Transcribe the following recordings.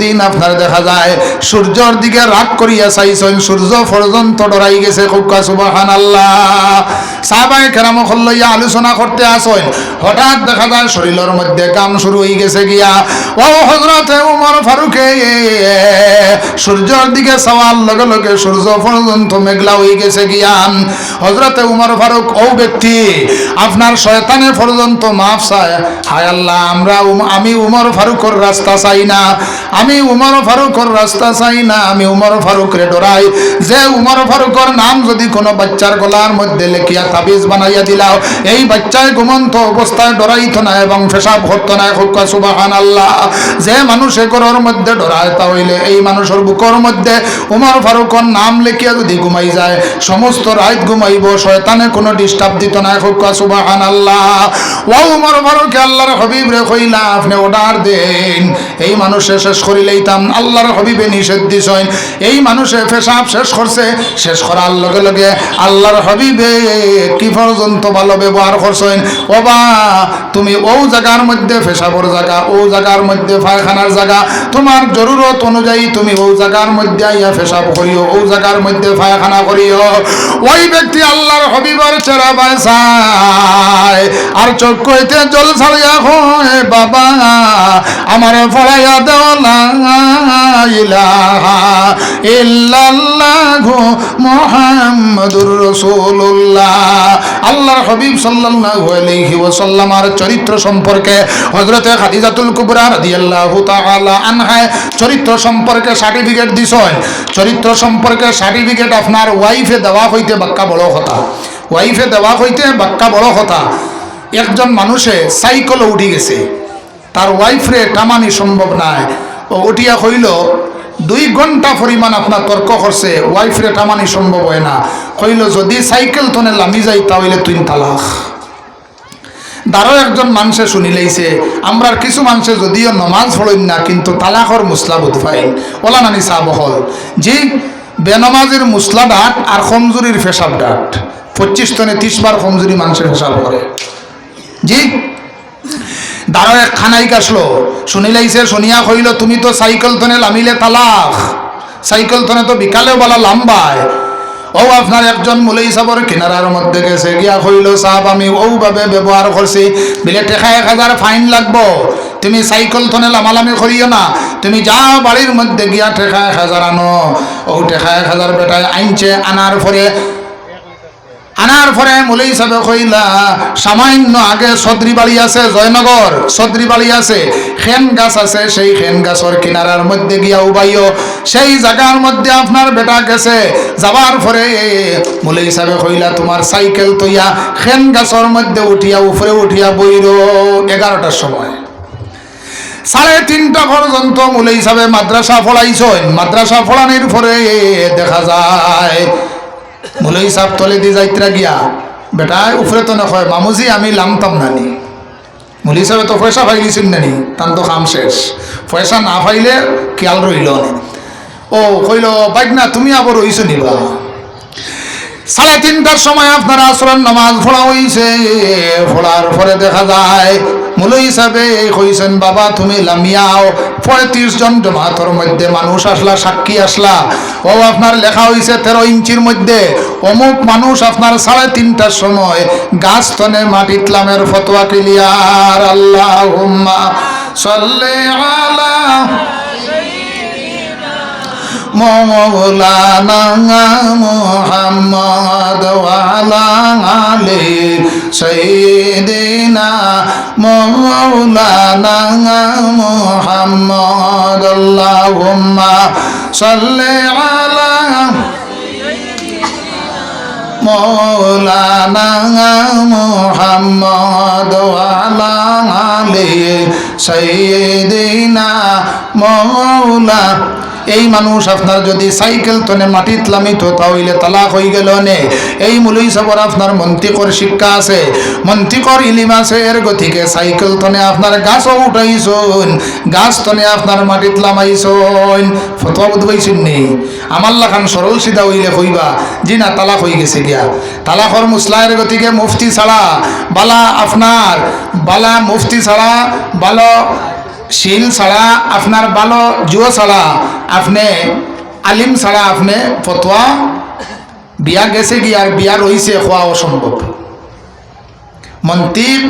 যেদিন আপনার দেখা যায় সূর্যর দিকে রাগ করিয়া চাইছেন, সূর্য পর্যন্ত ডরাই গেছে। খুবকা সুবহানাল্লাহ। সাহাবায়ে কেরাম লইয়া আলোচনা করতে আসেন, হঠাৎ দেখা যায় শরীরের মধ্যে কাম শুরু হয়ে গেছে গিয়া। ও হযরতে ওমর ফারুকে সূর্যের দিকে চাওয়ার লগে লগে সূর্য পর্যন্ত মেঘলা হয়ে গেছে গিয়া। হযরতে ওমর ফারুক ও ব্যক্তি আপনার শয়তানে পর্যন্ত মাফ চায়। হায় আল্লাহ, আমি উমর ফারুকের রাস্তা চাই না, আমি উমর ফারুকের রাস্তা চাই না, আমি উমর ফারুকরে ডরাই। যে উমর ফারুকের নাম যদি কোনো বাচ্চার গলার মধ্যে লেখিয়া তাবিজ বানাইয়া দিলাও, এই বাচ্চায় ঘুমন্ত অবস্থায় ডরাইতো না এবং পেশাব করতো না। খুব সুবহানাল্লাহ। যে মানুষের ঘরের মধ্যে ডরায় তাহলে এই মানুষের বুকের মধ্যে উমর ফারুকের নাম লেখিয়া যদি ঘুমাই যায়, সমস্ত রাত ঘুমাইব, শয়তানে কোনো ডিস্টার্ব দিত না। খুব সুবহানাল্লাহ। ও উমর ফারুক আল্লাহর হাবিব রে কইলা আপনি অর্ডার দেন, এই মানুষে শেষ করিলেইতাম। আল্লাহর হাবিবে নিষেধ দিছেন। এই মানুষে পেশাব শেষ করছে, শেষ করার লগে লগে আল্লাহর হাবিবে কি পর্যন্ত ভালো ব্যবহার করছেন। ওবা তুমি ও জায়গার মধ্যে পেশাবর জায়গা, ও জায়গার মধ্যে পায়খানার জায়গা, তোমার জরুরত অনুযায়ী তুমি ও জায়গার মধ্যে আইয়া পেশাব করিও, ও জায়গার মধ্যে পায়খানা করিও। ওই ব্যক্তি আল্লাহর হাবিবের চেহারা বাঁচায় আর চোখ কইতে জল ছাড়িয়া হয়, বাবা আমার ফলাইয়া দেও লা ইলাহা ইল্লাল্লাহু মুহাম্মাদুর রাসূলুল্লাহ। আল্লাহর হাবিব সাল্লাল্লাহু আলাইহি ওয়াসাল্লামের চরিত্র সম্পর্কে হযরতে খাদিজাতুল কুবরা রাদিয়াল্লাহু তাআলা আনহা চরিত্র সম্পর্কে সার্টিফিকেট দিছেন। চরিত্র সম্পর্কে সার্টিফিকেট আপনার ওয়াইফে দেওয়া হইতে বাক্কা বড় কথা, ওয়াইফে দেওয়া হইতে বাক্কা বড় কথা। একজন মানুষে সাইকেলে উঠে গেছে, তার ওয়াইফরে টামানি সম্ভব নয়, ও উঠিয়া কইল 2 ঘন্টা পরিমাণ আপনার তর্ক করছে, ওয়াইফরে টামানি সম্ভব হয় না। কইল যদি সাইকেল তনে লামি যাই তাহলে 3 তালাক। দারো একজন মানুষে শুনিলেইছে, আমরা কিছু মানুষে যদিও নমাজ পড়েন না কিন্তু তালাকর মুসলা বুধ পাইন। ওলা নানি চা বহল জি বেনমাজের মুসলা ডাট আর কমজুরির পেশাব ডাট 25 তনে 30 বার কমজুরি মানুষের পেশাব করে। জি দারো এক খানাই কাশলো, শুনিলাইছে, শুনিয়া কইল তুমি তো সাইকেল তনে লামিলে তালাক, সাইকেল তনে তো বিকালে বলা লাম্বায়। ও আপনার একজন মুলাই সাবর কিনারার মধ্যে গেছে, গিয়া কইল সাহেব আমি ওভাবে ব্যবহার করছি, বিলে টেকা 1000 ফাইন লাগবো, তুমি সাইকেল তনে লামালামি করিও না, তুমি যাও বাড়ির মধ্যে গিয়া টেকা 1000 আনো। ও টেকা 1000 বেটায় আনছে, আনার পরে মুলাই সাহেব কইলা সামান্য আগে সদরি বাড়ি আছে, জয়নগর সদরি বাড়ি আছে, খেন গাছ আছে, সেই খেন গাছের কিনারার মধ্যে গিয়া উবাইও। সেই জায়গার মধ্যে আপনার বেটা গেছে, যাবার পরে মুলাই সাহেব কইলা তোমার সাইকেল তৈয়া খেন গাছের মধ্যে উঠিয়া উপরে উঠিয়া বইর 11টার সময় 3:30 পর্যন্ত মুলাই সাহেব মাদ্রাসা পড়াইছেন। মাদ্রাসা পড়ানোর পরে দেখা যায় মুলাই সাহেব তলে দিয়ে যাইত্রা গিয়া বেটা উপরে তো না কয় মামুজি আমি লামতাম নানি। মুলাই সাহেব তো পয়সা পাইলিছেন নানি, তার তো কাম শেষ, পয়সা না পাইলে খেয়াল রইল। ও কইল বাইক না তুমি আবার রইছো নিবা। 3:30টার সময় আপনার আসরের নামাজ পড়া হইছে, পড়ার পরে দেখা যায় মুলাই সাহেবে কইছেন বাবা তুমি লামিয়াও। 35 জন জমাতর মধ্যে মানুষ আসলা, সাক্ষী আসলা। ও আপনার লেখা হইছে 13 ইঞ্চির মধ্যে অমুক মানুষ আপনার 3:30টার সময় গাছ তনে মাটি ইসলামের ফতোয়া ক্লিয়ার। আল্লাহুম্মা সাল্লি আলা মৌলানা মুহাম্মদ ওয়া আলা আলি সাইয়্যিদিনা মৌলানা মুহাম্মদ। আল্লাহুম্মা সাল্লি আলা মৌলানা মুহাম্মদ ওয়া আলা আলি সাইয়্যিদিনা মৌলা। এই মানুষ আপনার যদি সাইকেল তনে মাটিত লামিত তাহলে তালাক হয়ে গেল নে। এই মুলই সবর আপনার মন্ত্রিকর শিক্ষা আছে, মন্ত্রিকর ইলিম আছে, এর গতিকে সাইকেল তনে আপনার গাছও উঠাইছুন, গাছ তনে আপনার মাটিত লামাইছুন, ফতোয়া বুঝবাইছুন নি। আমার লাখান সরল সিধা হইলে কইবা জি না তালাক হয়ে গেছে গিয়া। তালাকর মুসলায়ের গতিকে মুফতি ছাড়া বালা আপনার বালা মুফতি ছাড়া ভালো শিল ছাড়া আপনার ভালো জুয়ো ছাড়া আপনি আলিম ছাড়া আপনি ফতোয়া বিয়া গেছে কি আর বিয়া রইছে খোয়া অসম্ভব। মন্তির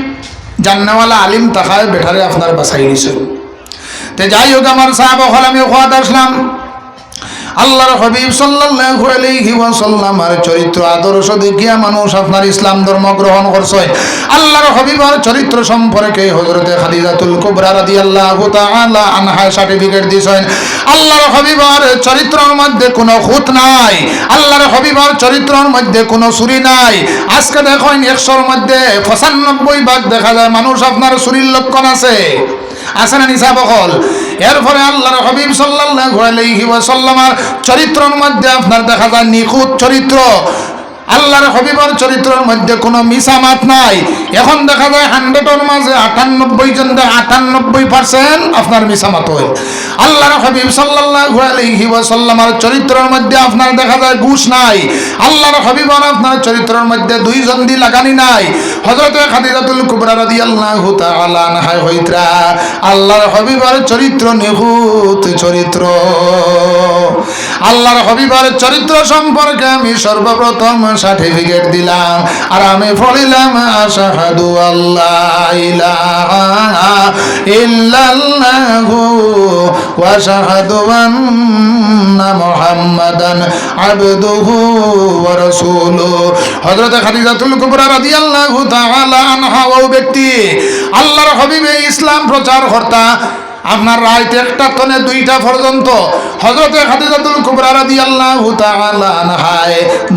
জান্নাওয়ালা আলিম তাকায় বেঠারে আপনার বাসাই দিছে। তে যাই হোক আমার সাহাবা হল আমি খোয়াত আসলাম আল্লাহর হাবিব সাল্লাল্লাহু আলাইহি ওয়াসাল্লামের চরিত্র আদর্শ দেখিয়া মানুষ আপনার ইসলাম ধর্ম গ্রহণ করছে। আল্লাহর হাবিবের চরিত্র সম্পর্কে হযরতে খাদিজাতুল কুবরা রাদিয়াল্লাহু তাআলা আনহা সার্টিফিকেট দিয়েছেন। আল্লাহর হাবিবের চরিত্রের মধ্যে কোনো খুঁত নাই, আল্লাহর হাবিবের চরিত্রের মধ্যে কোনো চুরি নাই। আজকে দেখেন 100-র মধ্যে 95 দেখা যায় মানুষ আপনার চুরির লক্ষণ আছে না নিসাব হল। এরপরে আল্লাহর হাবিব সাল্লাল্লাহু আলাইহি ওয়াসাল্লামের চরিত্রের মধ্যে আপনার দেখা যায় নিখুঁত চরিত্র। আল্লাহর হাবিবের চরিত্রের মধ্যে কোনো মিসামাত নাই। এখন দেখা যায় 100-এর মাঝে 98 জন 98% আপনার মিসামাত হয়। আল্লাহর হাবিব সাল্লাল্লাহু আলাইহি ওয়াসাল্লামের চরিত্রের মধ্যে আপনার দেখা যায় ঘুষ নাই। আল্লাহর হাবিবের আপনার চরিত্রের মধ্যে 2 জন্দি লাগানি নাই। হযরতে খাদিজাতুল কুবরা রাদিয়াল্লাহু তাআলা আনহা হইত্রা আল্লাহর হাবিবের চরিত্র নিখুঁত চরিত্র। আল্লাহর হাবিবের চরিত্র সম্পর্কে আমি সর্বপ্রথম সার্টিফিকেট দিলাম আর আমি বলিলাম আশহাদু আল্লাহ ইলাহা ইল্লাল্লাহু ওয়া আশহাদু আন্না মুহাম্মাদান আবদুহু ওয়া রাসূলুহু। হযরত খাদিজাতুল কুবরা রাদিয়াল্লাহু তাআলা আনহা ওই ব্যক্তি আল্লাহর হাবিবে ইসলাম প্রচার কর্তা আপনার রাত 1টা থেকে 2টা পর্যন্ত হযরতে খাদিজাতুল কুবরা রাদিয়াল্লাহু তাআলা আনহা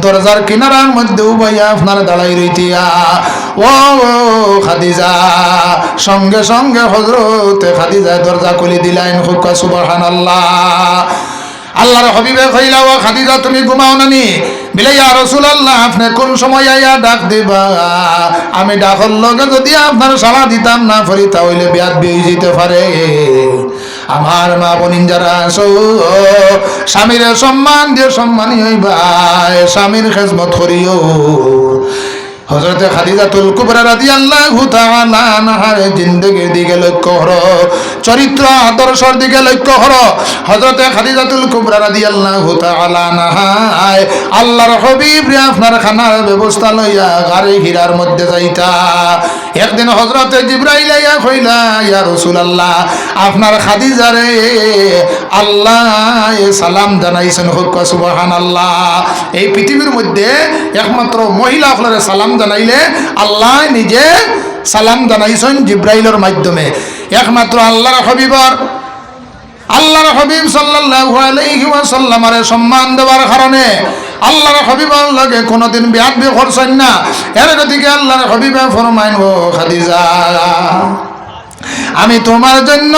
দরজার কিনারার মধ্যে উবাইয়া আপনার দাঁড়াই রইতিয়া ও খাদিজা সঙ্গে সঙ্গে হযরতে খাদিজা দরজা খুলে দিলেন। খুব সুবহানাল্লাহ। আল্লাহর হাবিবে কইলা ও খাদিজা তুমি ঘুমাও নানি বলে ইয়া রাসূলুল্লাহ আপনি কোন সময় আইয়া ডাক দিবা? আমি ডাকর লগে যদি আপনার সাড়া দিতাম না ফরি তাহলে বেয়াদবি হয়ে যেতে পারে। আমার মা বোনিন যারা আছো স্বামীর সম্মান দিয়ে সম্মানী হইবা, স্বামীর খেজমত করিও। হযরতে খাদিজাতুল কুবরা রাদিয়াল্লাহু তাআলা আনহার জিন্দেগির দিকে লক্ষ্য করো, চরিত্র আদর্শের দিকে লক্ষ্য করো। হযরতে খাদিজাতুল কুবরা রাদিয়াল্লাহু তাআলা আনহা আল্লাহর হাবিব রে আপনার খানার ব্যবস্থা লইয়া গারে হীরার মধ্যে যাইতা। একদিন হযরতে জিবরাইল আইয়া কইলা ইয়া রাসূলুল্লাহ আপনার খাদিজারে আল্লাহ সালাম জানাইছেন। সুবহানাল্লাহ। এই পৃথিবীর মধ্যে একমাত্র মহিলা হলরে সালাম জানাইলে আল্লাহ নিজে সালাম জানাইছেন জিব্রাইলের মাধ্যমে। একমাত্র আল্লাহর হাবিব সাল্লাল্লাহু আলাইহি ওয়াসাল্লামের সম্মান দেওয়ার কারণে আল্লাহর হাবিবের লগে কোনোদিন বেয়াদবি করছেন না। এর গতিকে আল্লাহর হাবিবে ফরমাইন ও খাদিজা আমি তোমার জন্য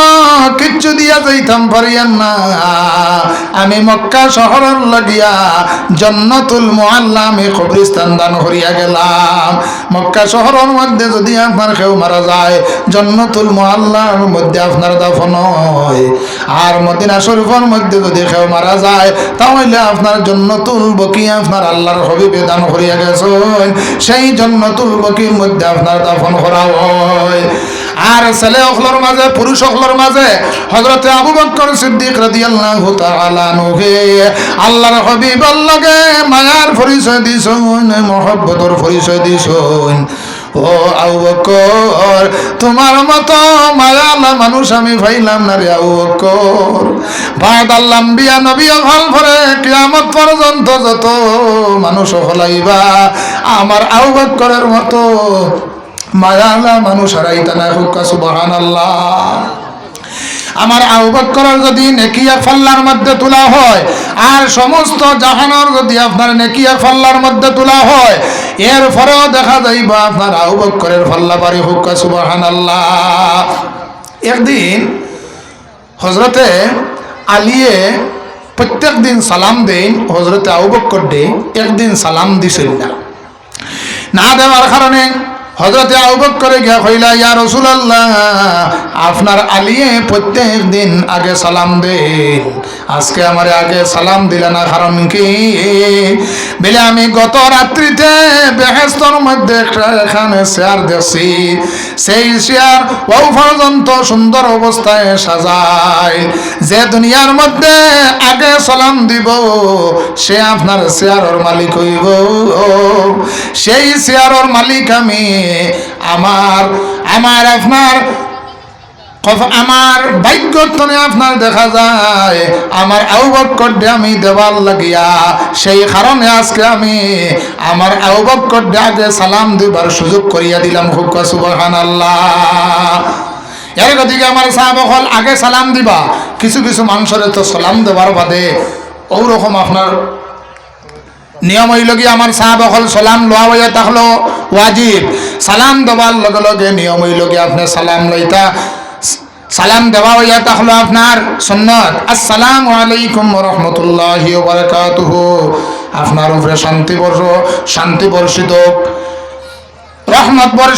কিচ্ছু দিয়া যাইতাম পারিয়ান না। আমি মক্কা শহরের লাগিয়া জান্নাতুল মুআল্লা আমি কবরস্থান দান করিয়া গেলাম। মক্কা শহরের মধ্যে যদি আপনার কেউ মারা যায় জান্নাতুল মুআল্লার মধ্যে আপনার দাফন হয়, আর মদিনা শরীফের মধ্যে যদি কেউ মারা যায় তাহলে আপনার জান্নাতুল বকিয়া আপনার আল্লাহর হাবিবে দান করিয়া গেছেন, সেই জান্নাতুল বকির মধ্যে আপনার দাফন করা হয়। আর ছেলে অখলর মাঝে পুরুষ অখলর মাঝে হযরতে আবু বকর সিদ্দিক রাদিয়াল্লাহু তাআলা আনহু আল্লাহর হাবিবের লগে মায়ার পরিচয় দিছেন, মহব্বতের পরিচয় দিছেন। ও আবু বকর তোমার মতো মায়ালা মানুষ আমি পাইলাম না রে আবু বকর। বাদাল আম্বিয়া নবী হল পরে কিয়ামত পর্যন্ত যত মানুষ হলাইবা আমার আবু বকরের মতো মায়ালা মানুষ হারাইতা না। সুবহানাল্লাহ। আমার আবু বকরের যদি নেকিয়া ফাল্লার মধ্যে তোলা হয় আর সমস্ত জাহানের যদি আপনার নেকিয়া ফাল্লার মধ্যে তোলা হয় এরপরেও দেখা যাইব আপনার আবু বকরের ফাল্লা বাড়ি হোক। সুবহানাল্লাহ। একদিন হযরতে আলিয়ে প্রত্যেক দিন সালাম দেন, হযরতে আবু বকর দে একদিন সালাম দিছিল না। না দেওয়ার কারণে হযরতে আবু বকর গিয়া কইলা ইয়া রাসূলুল্লাহ আপনার আলিয়ে প্রত্যেক দিন আগে সালাম দেন, আজকে আমারে আগে সালাম দিলা না, কারণ কি বলে আমি গত রাত্রিতে বেহেশতের মধ্যে এখানে চেয়ার দেখছি, সেই চেয়ার ও পর্যন্ত সুন্দর অবস্থায় সাজায়, যে দুনিয়ার মধ্যে আগে সালাম দিব সে আপনার চেয়ারের মালিক হইব, সেই চেয়ারের মালিক আমি। আমার আপনার আমার ভাগ্যতনে আপনার দেখা যায় আমার আবু বকর আমি দেওয়ার লাগিয়া, সেই কারণে আজকে আমি আমার আবু বকর আগে সালাম দিবার সুযোগ করিয়া দিলাম। খুব সুবহানাল্লাহ। এর গতিকে আমার সাহাবা হল আগে সালাম দিবা, কিছু কিছু মানুষের তো সালাম দেওয়ার বাদে ওরকম আপনার নিয়ম হইল কি আমার সাহাবা হল সালাম লওয়া হইয়া থাকলো ওয়াজিব, সালাম দেওয়ার লগে লগে নিয়ম হইল কি আপনি সালাম লইতা, সালাম দেওয়া হইয়া থাকলো আপনার সুন্নাত, আসসালামু আলাইকুম ওয়া রাহমাতুল্লাহি ওয়া বারাকাতুহু, আপনার উপরে শান্তি বর্ষিত, রহমত বর্ষিত।